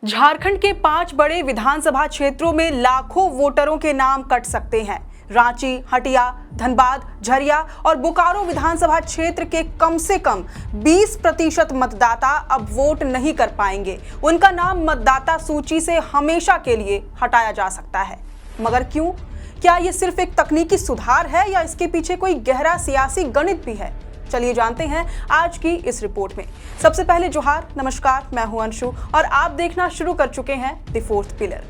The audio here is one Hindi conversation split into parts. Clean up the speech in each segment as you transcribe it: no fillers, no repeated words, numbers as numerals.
झारखंड के 5 बड़े विधानसभा क्षेत्रों में लाखों वोटरों के नाम कट सकते हैं। रांची, हटिया, धनबाद, झरिया और बोकारो विधानसभा क्षेत्र के कम से कम 20% मतदाता अब वोट नहीं कर पाएंगे। उनका नाम मतदाता सूची से हमेशा के लिए हटाया जा सकता है। मगर क्यों? क्या ये सिर्फ एक तकनीकी सुधार है या इसके पीछे कोई गहरा सियासी गणित भी है? चलिए जानते हैं आज की इस रिपोर्ट में। सबसे पहले जोहार, नमस्कार, मैं हूं अंशु और आप देखना शुरू कर चुके हैं द फोर्थ पिलर।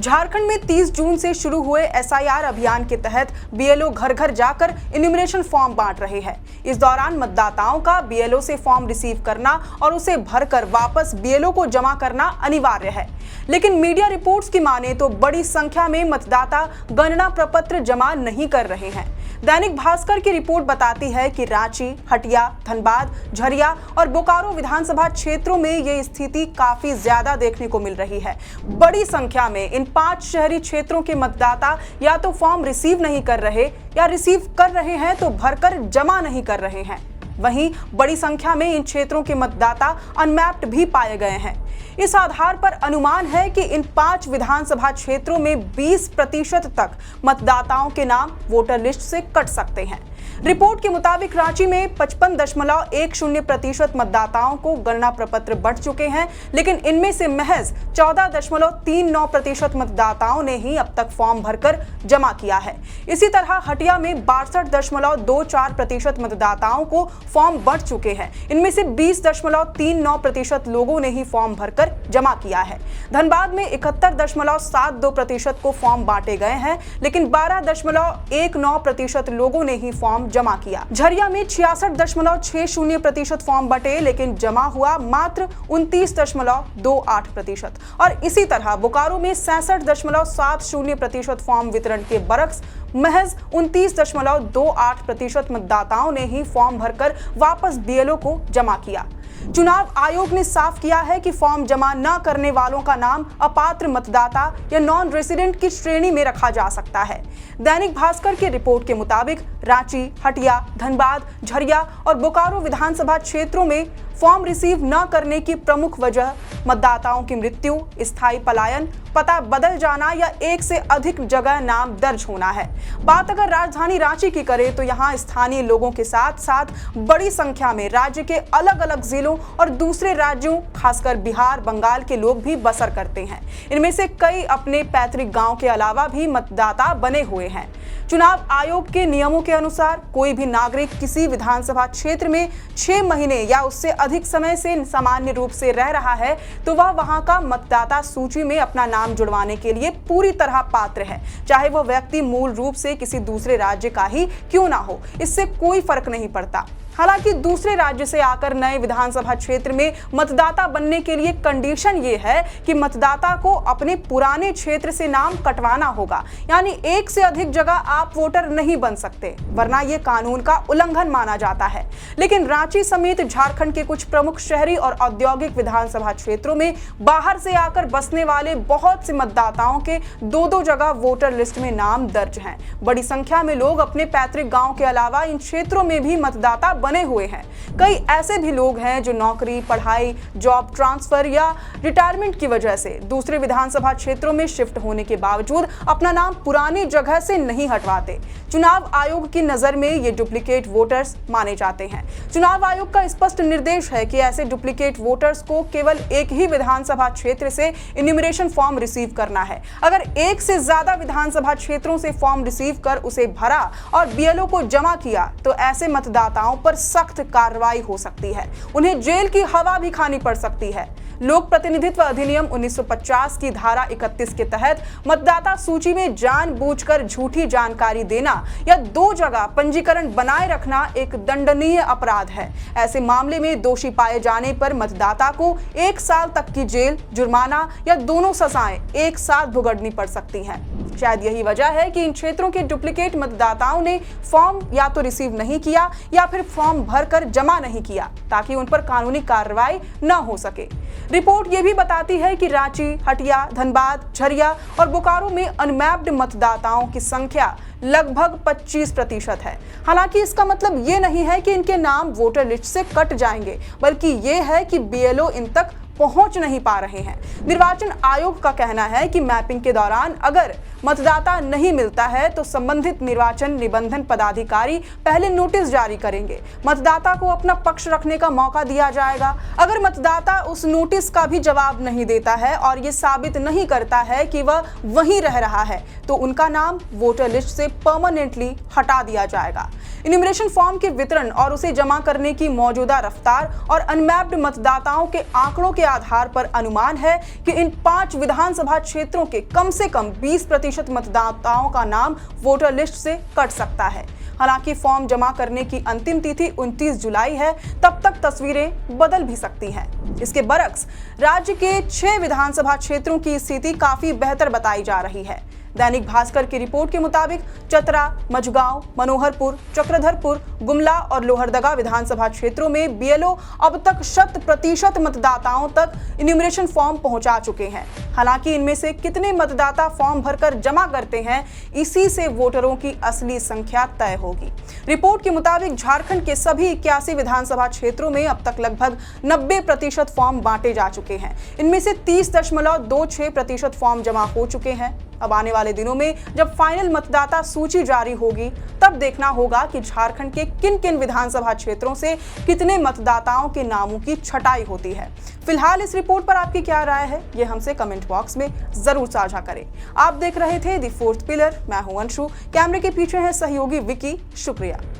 झारखंड में 30 जून से शुरू हुए एसआईआर अभियान के तहत बीएलओ घर घर जाकर इन्यूमरेशन फॉर्म बांट रहे हैं। इस दौरान मतदाताओं का बीएलओ से फॉर्म रिसीव करना और उसे भरकर वापस बीएलओ को जमा करना अनिवार्य है। लेकिन मीडिया रिपोर्ट्स की माने तो बड़ी संख्या में मतदाता गणना प्रपत्र जमा नहीं कर रहे हैं। दैनिक भास्कर की रिपोर्ट बताती है कि रांची, हटिया, धनबाद, झरिया और बोकारो विधानसभा क्षेत्रों में ये स्थिति काफी ज्यादा देखने को मिल रही है। बड़ी संख्या में इन 5 शहरी क्षेत्रों के मतदाता या तो फॉर्म रिसीव नहीं कर रहे या रिसीव कर रहे हैं तो भरकर जमा नहीं कर रहे हैं। वहीं बड़ी संख्या में इन क्षेत्रों के मतदाता अनमैप्ड भी पाए गए हैं। इस आधार पर अनुमान है कि इन 5 विधानसभा क्षेत्रों में 20% तक मतदाताओं के नाम वोटर लिस्ट से कट सकते हैं। रिपोर्ट के मुताबिक रांची में 55.10% मतदाताओं को गणना प्रपत्र बढ़ चुके हैं, लेकिन इनमें से महज 14.39% मतदाताओं ने ही अब तक फॉर्म भरकर जमा किया है। इसी तरह हटिया में 62.24% मतदाताओं को फॉर्म बढ़ चुके हैं। इनमें से 20.39% लोगों ने ही फॉर्म भरकर जमा किया है। धनबाद में 71.72% को फॉर्म बांटे गए हैं, लेकिन 12.19% लोगों ने ही फॉर्म जमा किया। झरिया में 66.60% फॉर्म बटे, लेकिन जमा हुआ मात्र 29.28%। और इसी तरह बोकारो में 66.70% फॉर्म वितरण के बरक्स महज 29.28% मतदाताओं ने ही फॉर्म भरकर वापस बीएलओ को जमा किया। चुनाव आयोग ने साफ किया है कि फॉर्म जमा न करने वालों का नाम अपात्र मतदाता या नॉन रेजिडेंट की श्रेणी में रखा जा सकता है। दैनिक भास्कर की रिपोर्ट के मुताबिक रांची, हटिया, धनबाद, झरिया और बोकारो विधानसभा क्षेत्रों में फॉर्म रिसीव न करने की प्रमुख वजह मतदाताओं की मृत्यु, स्थायी पलायन, पता बदल जाना या एक से अधिक जगह नाम दर्ज होना है। बात अगर राजधानी रांची की करें तो यहाँ स्थानीय लोगों के साथ साथ बड़ी संख्या में राज्य के अलग अलग जिलों और दूसरे राज्यों, खासकर बिहार, बंगाल के लोग भी बसर करते हैं। इनमें से कई अपने पैतृक गांव के अलावा भी मतदाता बने हुए हैं। चुनाव आयोग के नियमों के अनुसार कोई भी नागरिक किसी विधानसभा क्षेत्र में 6 महीने या उससे अधिक समय से सामान्य रूप से रह रहा है तो वह वहां का मतदाता सूची में अपना नाम जुड़वाने के लिए पूरी तरह पात्र है, चाहे वह व्यक्ति मूल रूप से किसी दूसरे राज्य का ही क्यों ना हो। इससे कोई फर्क नहीं पड़ता। हालांकि दूसरे राज्य से आकर नए विधानसभा क्षेत्र में मतदाता बनने के लिए कंडीशन ये है कि मतदाता को अपने पुराने क्षेत्र से नाम कटवाना होगा, यानी एक से अधिक जगह आप वोटर नहीं बन सकते, वरना ये कानून का उल्लंघन माना जाता है। लेकिन रांची समेत झारखंड के कुछ प्रमुख शहरी और औद्योगिक विधानसभा क्षेत्रों में बाहर से आकर बसने वाले बहुत से मतदाताओं के 2-2 जगह वोटर लिस्ट में नाम दर्ज हैं। बड़ी संख्या में लोग अपने पैतृक गाँव के अलावा इन क्षेत्रों में भी मतदाता बने हुए हैं। कई ऐसे भी लोग हैं जो नौकरी, पढ़ाई, जॉब ट्रांसफर या रिटायरमेंट की वजह से दूसरे विधानसभा क्षेत्रों में शिफ्ट होने के बावजूद अपना नाम पुरानी जगह से नहीं हटवाते। चुनाव आयोग की नजर में ये डुप्लीकेट वोटर्स माने जाते हैं। चुनाव आयोग का स्पष्ट निर्देश है कि ऐसे डुप्लीकेट वोटर्स को केवल एक ही विधानसभा क्षेत्र से इन्यूमरेशन फॉर्म रिसीव करना है। अगर एक से ज्यादा विधानसभा क्षेत्रों से फॉर्म रिसीव कर उसे भरा और बीएलओ को जमा किया तो ऐसे मतदाताओं पर सख्त कार्रवाई हो सकती है। उन्हें जेल की हवा भी खानी पड़ सकती है। लोक प्रतिनिधित्व अधिनियम 1950 की धारा 31 के तहत मतदाता सूची में जानबूझकर झूठी जानकारी देना या 2 जगह पंजीकरण बनाए रखना एक दंडनीय अपराध है। ऐसे मामले में दोषी पाए जाने पर मतदाता को 1 साल तक की जेल, जुर्माना या दोनों सजाएं एक साथ भुगतनी पड़ सकती हैं। शायद यही वजह है कि इन क्षेत्रों के डुप्लीकेट मतदाताओं ने फॉर्म या तो रिसीव नहीं किया या फिर फॉर्म भरकर जमा नहीं किया, ताकि उन पर कानूनी कार्रवाई न हो सके। रिपोर्ट ये भी बताती है कि रांची, हटिया, धनबाद, झरिया और बोकारो में अनमैप्ड मतदाताओं की संख्या लगभग 25% है। हालांकि इसका मतलब ये नहीं है कि इनके नाम वोटर लिस्ट से कट जाएंगे, बल्कि ये है कि बीएलओ इन तक पहुंच नहीं पा रहे हैं। निर्वाचन आयोग का कहना है कि मैपिंग के दौरान अगर मतदाता नहीं मिलता है तो संबंधित निर्वाचन निबंधन पदाधिकारी पहले नोटिस जारी करेंगे। मतदाता को अपना पक्ष रखने का मौका दिया जाएगा। अगर मतदाता उस नोटिस का भी जवाब नहीं देता है और ये साबित नहीं करता है कि वह वहीं रह रहा है, तो उनका नाम वोटर लिस्ट से परमानेंटली हटा दिया जाएगा। इन्यूमरेशन फॉर्म के वितरण और उसे जमा करने की मौजूदा रफ्तार और अनमैप्ड मतदाताओं के आंकड़ों के आधार पर अनुमान है कि इन 5 विधानसभा क्षेत्रों के कम से कम 20% मतदाताओं का नाम वोटर लिस्ट से कट सकता है। हालांकि फॉर्म जमा करने की अंतिम तिथि 29 जुलाई है, तब तक तस्वीरें बदल भी सकती हैं। इसके बरक्स राज्य के 6 विधानसभा क्षेत्रों की स्थिति काफी बेहतर बताई जा रही है। दैनिक भास्कर की रिपोर्ट के मुताबिक चतरा, मझगांव, मनोहरपुर, चक्रधरपुर, गुमला और लोहरदगा विधानसभा क्षेत्रों में बीएलओ अब तक 100% मतदाताओं तक इन्यूमरेशन फॉर्म पहुंचा चुके हैं। हालांकि इनमें से कितने मतदाता फॉर्म भरकर जमा करते हैं, इसी से वोटरों की असली संख्या तय होगी। रिपोर्ट के मुताबिक झारखंड के सभी 81 विधानसभा क्षेत्रों में अब तक लगभग 90% फॉर्म बांटे जा चुके हैं। इनमें से 30.26% फॉर्म जमा हो चुके हैं। अब आने वाले दिनों में जब फाइनल मतदाता सूची जारी होगी, तब देखना होगा कि झारखंड के किन किन विधानसभा क्षेत्रों से कितने मतदाताओं के नामों की छटाई होती है। फिलहाल इस रिपोर्ट पर आपकी क्या राय है, ये हमसे कमेंट बॉक्स में जरूर साझा करें। आप देख रहे थे द फोर्थ पिलर, मैं हूं अंशु, कैमरे के पीछे है सहयोगी विकी। शुक्रिया।